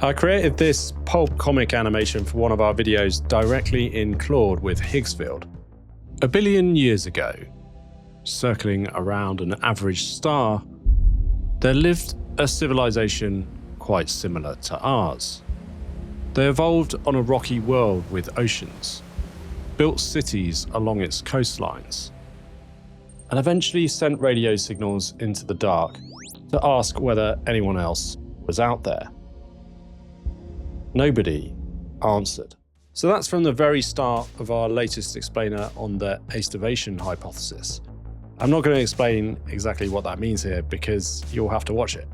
I created this Pulp comic animation for one of our videos directly in Claude with Higgsfield. 1 billion years ago, circling around an average star, there lived a civilization quite similar to ours. They evolved on a rocky world with oceans, built cities along its coastlines, and eventually sent radio signals into the dark to ask whether anyone else was out there. Nobody answered. So that's from the very start of our latest explainer on the aestivation hypothesis. I'm not going to explain exactly what that means here because you'll have to watch it.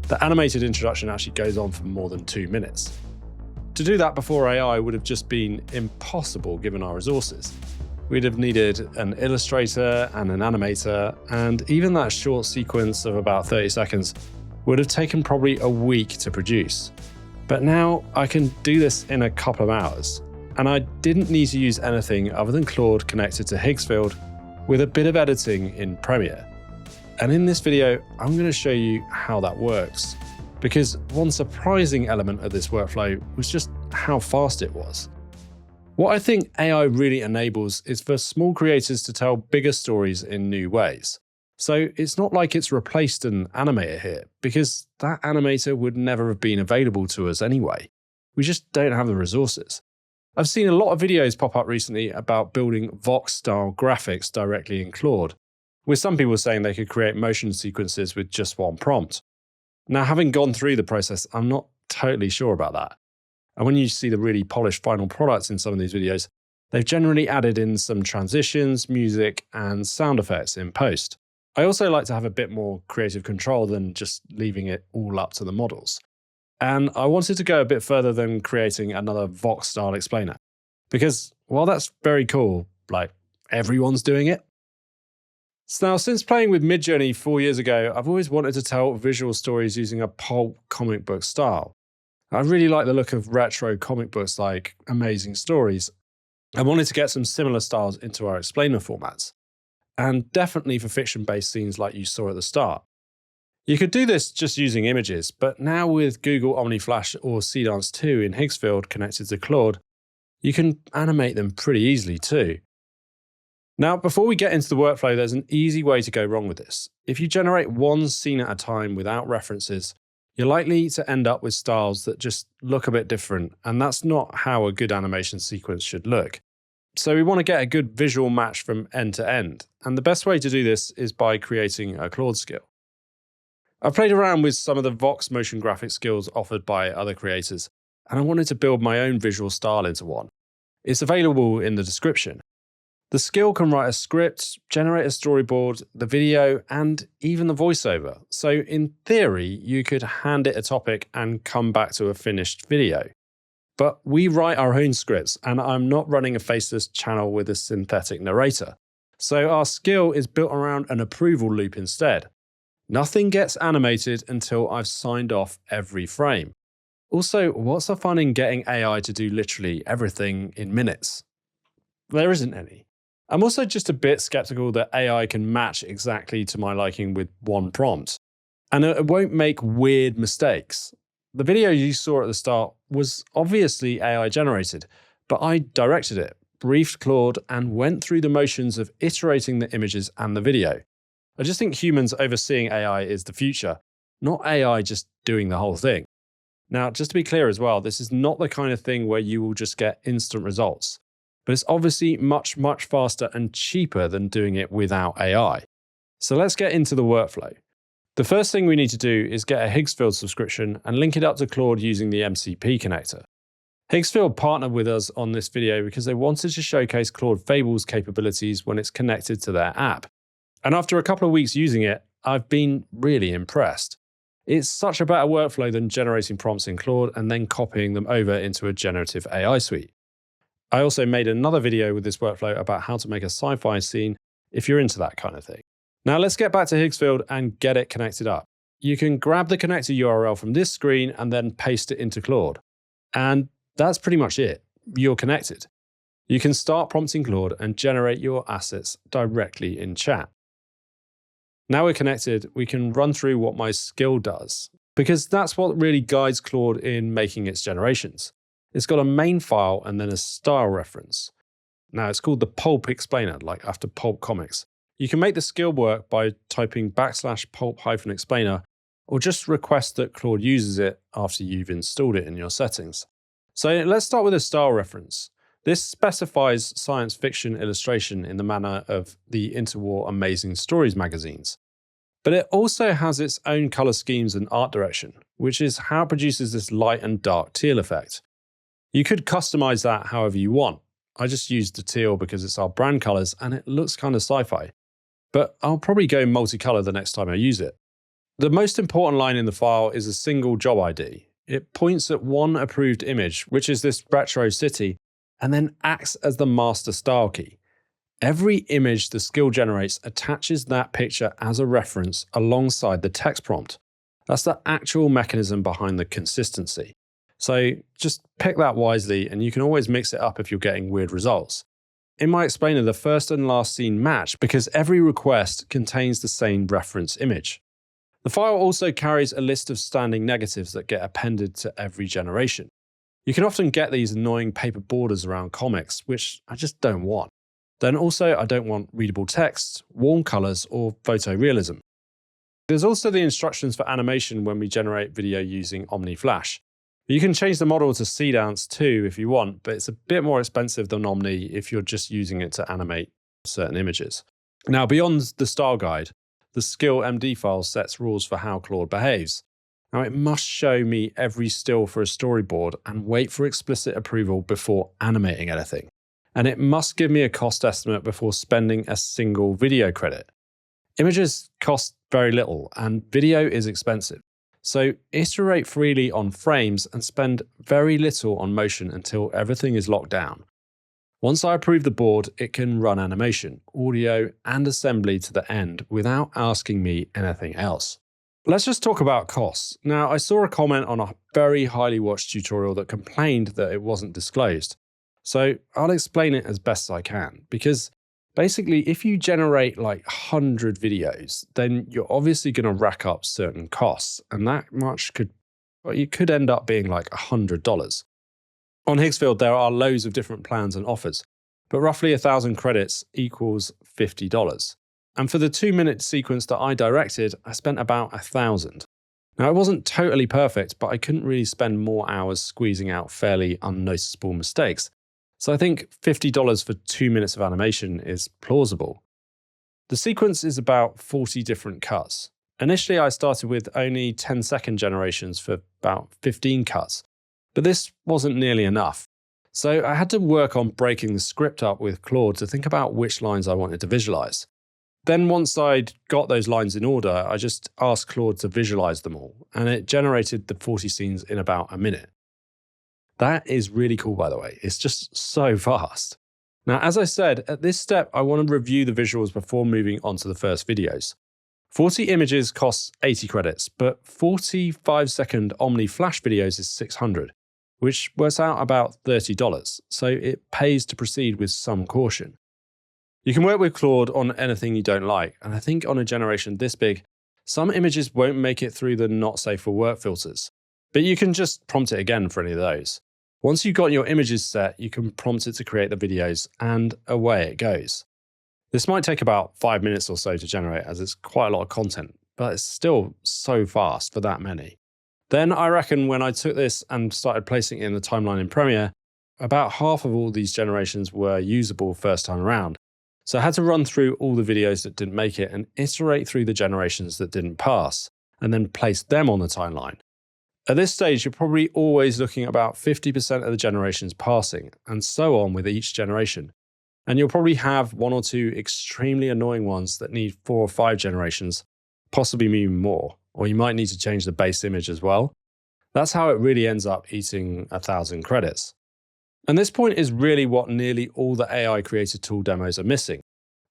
The animated introduction actually goes on for more than 2 minutes. To do that before AI would have just been impossible given our resources. We'd have needed an illustrator and an animator, and even that short sequence of about 30 seconds would have taken probably a week to produce. But now I can do this in a couple of hours, and I didn't need to use anything other than Claude connected to Higgsfield with a bit of editing in Premiere. And in this video, I'm going to show you how that works, because one surprising element of this workflow was just how fast it was. What I think AI really enables is for small creators to tell bigger stories in new ways. So it's not like it's replaced an animator here, because that animator would never have been available to us anyway. We just don't have the resources. I've seen a lot of videos pop up recently about building Vox-style graphics directly in Claude, with some people saying they could create motion sequences with just one prompt. Now, having gone through the process, I'm not totally sure about that. And when you see the really polished final products in some of these videos, they've generally added in some transitions, music, and sound effects in post. I also like to have a bit more creative control than just leaving it all up to the models. And I wanted to go a bit further than creating another Vox-style explainer. Because while that's very cool, like everyone's doing it. So now, since playing with Midjourney 4 years ago, I've always wanted to tell visual stories using a pulp comic book style. I really like the look of retro comic books like Amazing Stories. I wanted to get some similar styles into our explainer formats, and definitely for fiction-based scenes like you saw at the start. You could do this just using images, but now with Google Omni Flash or Seedance 2 in Higgsfield connected to Claude, you can animate them pretty easily too. Now, before we get into the workflow, there's an easy way to go wrong with this. If you generate one scene at a time without references, you're likely to end up with styles that just look a bit different, and that's not how a good animation sequence should look. So we want to get a good visual match from end to end, and the best way to do this is by creating a Claude skill. I've played around with some of the Vox motion graphic skills offered by other creators, and I wanted to build my own visual style into one. It's available in the description. The skill can write a script, generate a storyboard, the video, and even the voiceover. So in theory, you could hand it a topic and come back to a finished video. But we write our own scripts, and I'm not running a faceless channel with a synthetic narrator. So our skill is built around an approval loop instead. Nothing gets animated until I've signed off every frame. Also, what's the fun in getting AI to do literally everything in minutes? There isn't any. I'm also just a bit skeptical that AI can match exactly to my liking with one prompt, and it won't make weird mistakes. The video you saw at the start was obviously AI generated, but I directed it, briefed Claude, and went through the motions of iterating the images and the video. I just think humans overseeing AI is the future, not AI just doing the whole thing. Now, just to be clear as well, this is not the kind of thing where you will just get instant results. But it's obviously much faster and cheaper than doing it without AI. So let's get into the workflow. The first thing we need to do is get a Higgsfield subscription and link it up to Claude using the MCP connector. Higgsfield partnered with us on this video because they wanted to showcase Claude Fable's capabilities when it's connected to their app. And after a couple of weeks using it, I've been really impressed. It's such a better workflow than generating prompts in Claude and then copying them over into a generative AI suite. I also made another video with this workflow about how to make a sci-fi scene if you're into that kind of thing. Now let's get back to Higgsfield and get it connected up. You can grab the connector URL from this screen and then paste it into Claude. And that's pretty much it. You're connected. You can start prompting Claude and generate your assets directly in chat. Now we're connected, we can run through what my skill does. because that's what really guides Claude in making its generations. It's got a main file and then a style reference. Now, it's called the Pulp explainer, like after Pulp comics. You can make the skill work by typing \pulp-explainer, or just request that Claude uses it after you've installed it in your settings. So let's start with a style reference. This specifies science fiction illustration in the manner of the interwar Amazing Stories magazines. But it also has its own color schemes and art direction, which is how it produces this light and dark teal effect. You could customize that however you want. I just used the teal because it's our brand colors and it looks kind of sci-fi. But I'll probably go multicolor the next time I use it. The most important line in the file is a single job ID. It points at one approved image, which is this retro city, and then acts as the master style key. Every image the skill generates attaches that picture as a reference alongside the text prompt. That's the actual mechanism behind the consistency. So just pick that wisely, and you can always mix it up if you're getting weird results. In my explainer, the first and last scene match because every request contains the same reference image. The file also carries a list of standing negatives that get appended to every generation. You can often get these annoying paper borders around comics, which I just don't want. Then also, I don't want readable text, warm colors, or photorealism. There's also the instructions for animation when we generate video using Omni Flash. You can change the model to Seedance too if you want, but it's a bit more expensive than Omni if you're just using it to animate certain images. Now, beyond the style guide, the skill MD file sets rules for how Claude behaves. Now, it must show me every still for a storyboard and wait for explicit approval before animating anything. And it must give me a cost estimate before spending a single video credit. Images cost very little and video is expensive. So iterate freely on frames and spend very little on motion until everything is locked down. Once I approve the board, it can run animation, audio, and assembly to the end without asking me anything else. Let's just talk about costs. Now, I saw a comment on a very highly watched tutorial that complained that it wasn't disclosed. So I'll explain it as best I can, because basically if you generate like 100 videos, then you're obviously going to rack up certain costs, and that much could end up being like $100. On Higgsfield, there are loads of different plans and offers, but roughly 1,000 credits equals $50. And for the 2-minute sequence that I directed, I spent about 1,000. Now, it wasn't totally perfect, but I couldn't really spend more hours squeezing out fairly unnoticeable mistakes. So I think $50 for 2 minutes of animation is plausible. The sequence is about 40 different cuts. Initially, I started with only 10-second generations for about 15 cuts, but this wasn't nearly enough. So I had to work on breaking the script up with Claude to think about which lines I wanted to visualize. Then once I'd got those lines in order, I just asked Claude to visualize them all, and it generated the 40 scenes in about a minute. That is really cool, by the way. It's just so fast. Now, as I said, at this step, I want to review the visuals before moving on to the first videos. 40 images costs 80 credits, but 45-second Omni Flash videos is 600, which works out about $30, so it pays to proceed with some caution. You can work with Claude on anything you don't like, and I think on a generation this big, some images won't make it through the not safe for work filters, but you can just prompt it again for any of those. Once you've got your images set, you can prompt it to create the videos, and away it goes. This might take about 5 minutes or so to generate, as it's quite a lot of content, but it's still so fast for that many. Then I reckon when I took this and started placing it in the timeline in Premiere, about half of all these generations were usable first time around. So I had to run through all the videos that didn't make it and iterate through the generations that didn't pass, and then place them on the timeline. At this stage, you're probably always looking at about 50% of the generations passing, and so on with each generation. And you'll probably have 1 or 2 extremely annoying ones that need 4 or 5 generations, possibly even more, or you might need to change the base image as well. That's how it really ends up eating 1,000 credits. And this point is really what nearly all the AI creator tool demos are missing.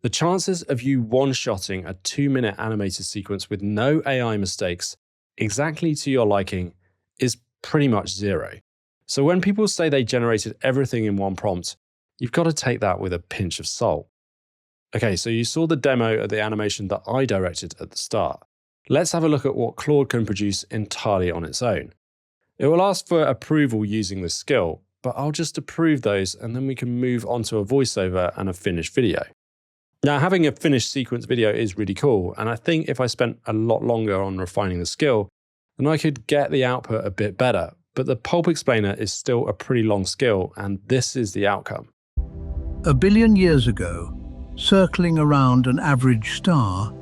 The chances of you one-shotting a 2-minute animated sequence with no AI mistakes exactly to your liking is pretty much 0. So when people say they generated everything in one prompt, you've got to take that with a pinch of salt. Okay, so you saw the demo of the animation that I directed at the start. Let's have a look at what Claude can produce entirely on its own. It will ask for approval using the skill, but I'll just approve those and then we can move on to a voiceover and a finished video. Now, having a finished sequence video is really cool, and I think if I spent a lot longer on refining the skill, then I could get the output a bit better. But the Pulp explainer is still a pretty long skill, and this is the outcome. A billion years ago, circling around an average star,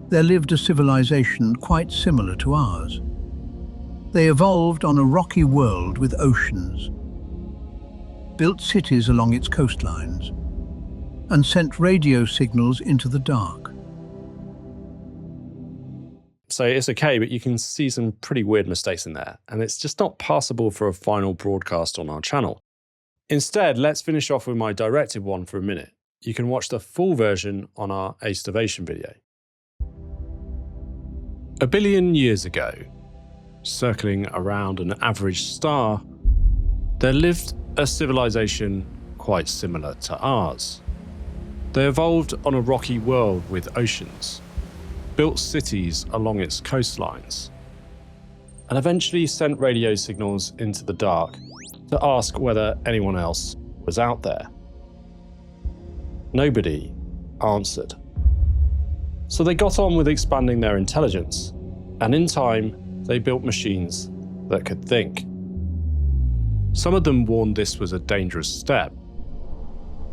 there lived a civilization quite similar to ours. They evolved on a rocky world with oceans, built cities along its coastlines, and sent radio signals into the dark. So it's okay, but you can see some pretty weird mistakes in there, and it's just not passable for a final broadcast on our channel. Instead, let's finish off with my directed one for a minute. You can watch the full version on our aestivation video. A billion years ago, circling around an average star, there lived a civilization quite similar to ours. They evolved on a rocky world with oceans, built cities along its coastlines, and eventually sent radio signals into the dark to ask whether anyone else was out there. Nobody answered. So they got on with expanding their intelligence, and in time, they built machines that could think. Some of them warned this was a dangerous step.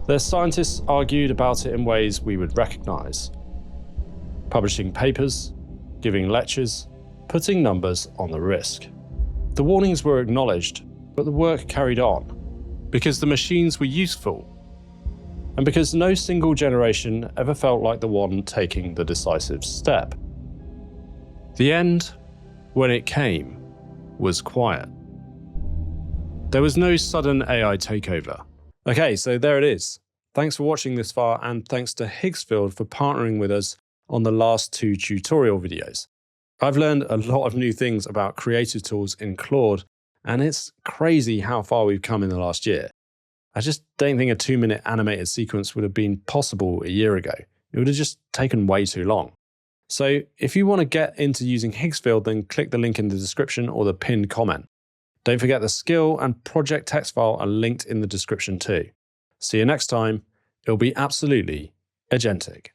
Their scientists argued about it in ways we would recognize, publishing papers, giving lectures, putting numbers on the risk. The warnings were acknowledged, but the work carried on, because the machines were useful, and because no single generation ever felt like the one taking the decisive step. The end, when it came, was quiet. There was no sudden AI takeover. Okay, so there it is. Thanks for watching this far, and thanks to Higgsfield for partnering with us on the last 2 tutorial videos. I've learned a lot of new things about creative tools in Claude, and it's crazy how far we've come in the last year. I just don't think a 2-minute animated sequence would have been possible a year ago. It would have just taken way too long. So if you want to get into using Higgsfield, then click the link in the description or the pinned comment. Don't forget the skill and project text file are linked in the description too. See you next time. It'll be absolutely agentic.